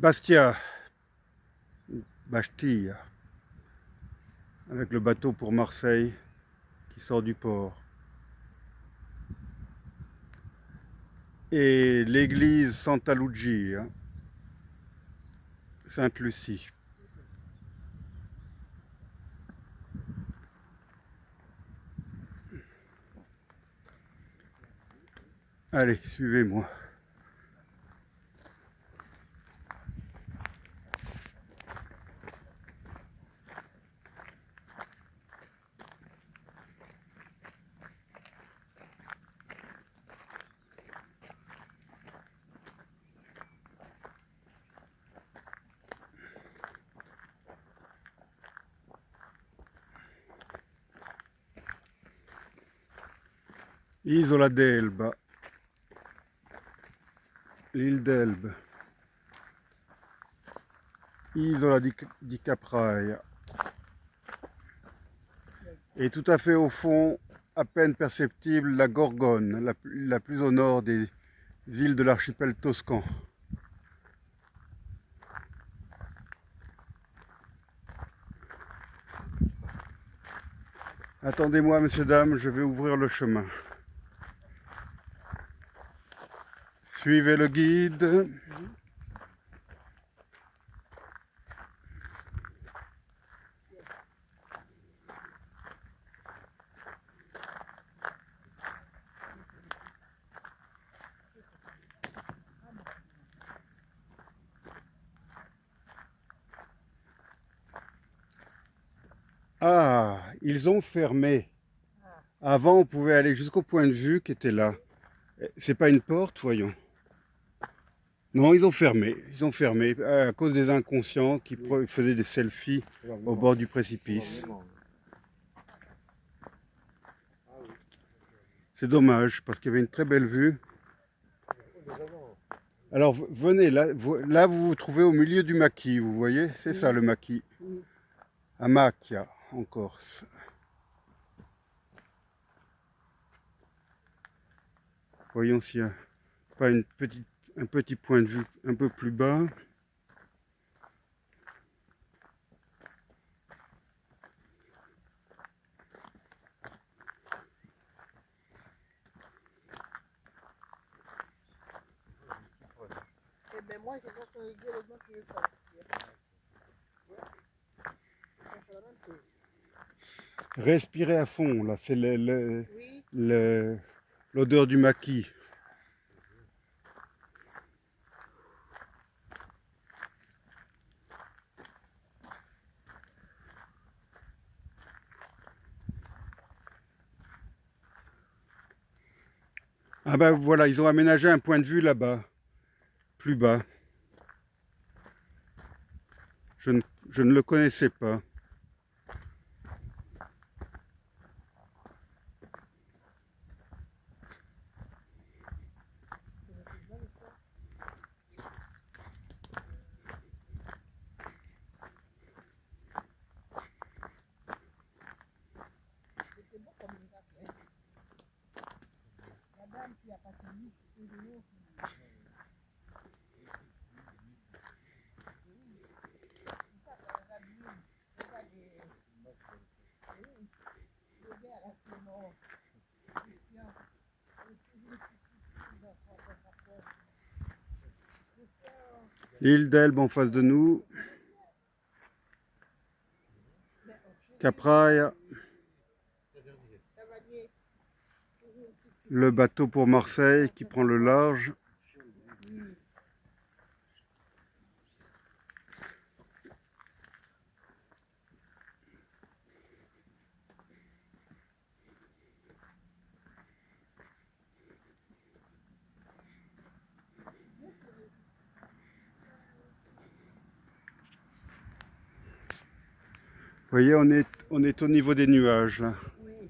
Bastia, Bastia, avec le bateau pour Marseille qui sort du port. Et l'église Santa Lucia, Sainte-Lucie. Allez, suivez-moi. Isola d'Elba, l'île d'Elbe, Isola di Capraia. Et tout à fait au fond, à peine perceptible, la Gorgone, la plus au nord des îles de l'archipel toscan. Attendez-moi, messieurs, dames, je vais ouvrir le chemin. Suivez le guide. Ah, ils ont fermé. Avant, on pouvait aller jusqu'au point de vue qui était là. C'est pas une porte, voyons. Non, ils ont fermé. Ils ont fermé à cause des inconscients qui faisaient des selfies au bord du précipice. C'est dommage parce qu'il y avait une très belle vue. Alors venez, là vous vous trouvez au milieu du maquis, vous voyez? C'est ça le maquis. À Macchia, en Corse. Voyons s'il n'y a pas un petit point de vue un peu plus bas. Eh ben moi, je vois que Dieu le bon qui est sorti. C'est la même chose. Respirez à fond, là, c'est Oui, l'odeur du maquis. Ah ben voilà, ils ont aménagé un point de vue là-bas, plus bas. Je ne le connaissais pas. c'était bon comme une carte. La dame qui a passé nuit, c'est de l'eau. C'est ça, quand regarde l'huile, regarde oui, regarde la Clément, Christian, et toujours les petits enfants dans sa poche. Christian, L'île d'Elbe en face de nous. mais on chérit, Capraia, cavalier, toujours une petite le fille. bateau pour Marseille qui prend le large. Oui. Vous voyez, on est au niveau des nuages là. Oui.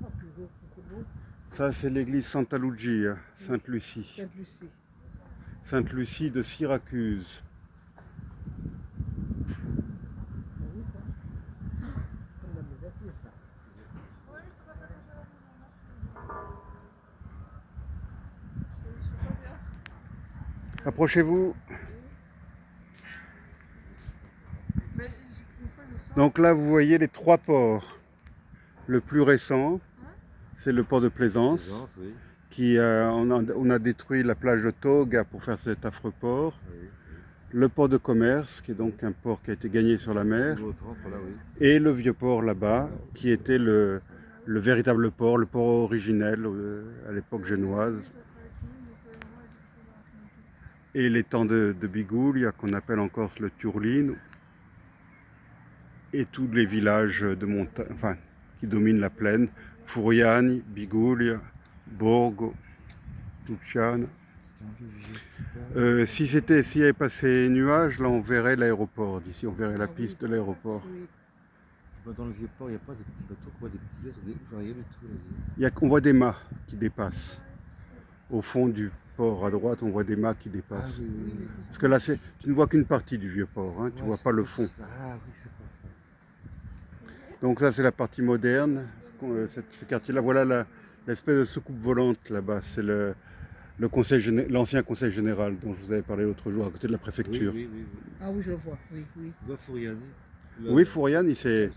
Oh, c'est beau. Ça, c'est l'église Santa Lucia, Sainte-Lucie. Sainte-Lucie. Sainte-Lucie de Syracuse. T'as vu ça? Comme dans mes voitures, ça. Rapprochez-vous. Mais une fois, je sors. Donc là, vous voyez les 3 ports. Le plus récent, c'est le port de Plaisance, Plaisance, oui. on a détruit la plage de Toga pour faire cet affreux port. Oui, oui. Le port de commerce, qui est donc un port qui a été gagné sur la mer. Le Nouveau Trente, voilà, oui. Et le vieux port là-bas, qui était le véritable port, le port originel à l'époque génoise. Et l'étang de Bigoulia, qu'on appelle en Corse le Turlino. Et tous les villages de montagne, enfin, qui dominent la plaine. Furiani, Bigoulia, Borgo, Luciana. C'était un peu vieux, c'est pas- S'il y avait passé nuages, là on verrait l'aéroport. D'ici on verrait la piste de l'aéroport. Oui. Bah, dans le vieux port, il n'y a pas de petits bateaux, quoi, des petits lacs, vous voyez le tout là. On voit des mâts qui dépassent. Au fond du port à droite, on voit des mâts qui dépassent. Ah oui, oui, oui. Parce que là, tu ne vois qu'une partie du vieux port, hein, tu Ouais, vois c'est pas le pas fond. ça. Ah oui, c'est pas ça. Donc ça, c'est la partie moderne, ce quartier-là. Voilà l'espèce de soucoupe volante là-bas. C'est l'ancien conseil général dont je vous avais parlé l'autre jour, à côté de la Oui, préfecture. oui, oui, oui. Ah oui, je le vois. Oui, oui. Tu vois Fouriani? Oui, Fouriani, c'est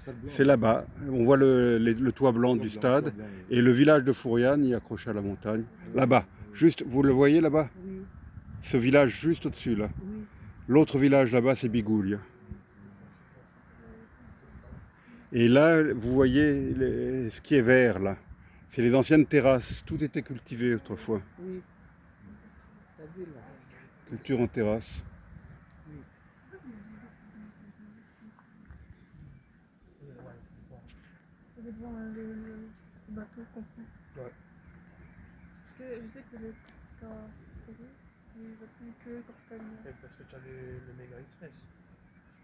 là-bas. On voit le toit blanc du stade et le village de Fouriani accroché à la montagne. Là-bas, juste, vous le voyez là-bas? Oui, Ce village juste au-dessus là. oui. L'autre village là-bas, c'est Bigoulia. Et là, vous voyez ce qui est vert là. C'est les anciennes terrasses. Tout était cultivé autrefois. Oui. T'as vu là? Culture en terrasse. Ça dépend le bateau qu'on prend. Ouais. Parce que je sais que le Corsica Ferry, il va plus que le Corsica Linéaire. Et parce que tu as le Mega Express.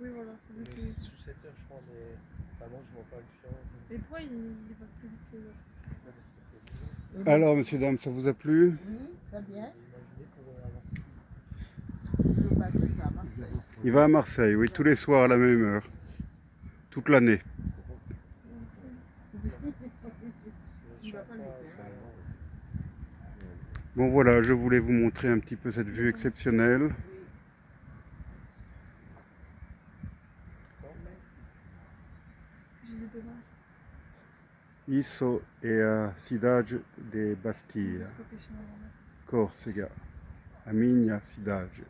Oui, voilà, c'est lui Mais qui. c'est sous 7 heures, je crois, mais vraiment, je vois pas la différence. Et pourquoi il va plus vite que les autres? Ouais, parce que c'est mieux. Alors, messieurs, dames, ça vous a plu? Oui, très bien. Imaginez pour avancer. Le bateau, il va à Marseille. Il va à Marseille, oui, tous les soirs à la même heure. Toute l'année. Il va pas lui faire. Bon voilà, je voulais vous montrer un petit peu cette vue exceptionnelle. J'ai des dommages. Isso è a cidade de Bastia, Côté chez ma grand-mère. Corsica, a minha cidade.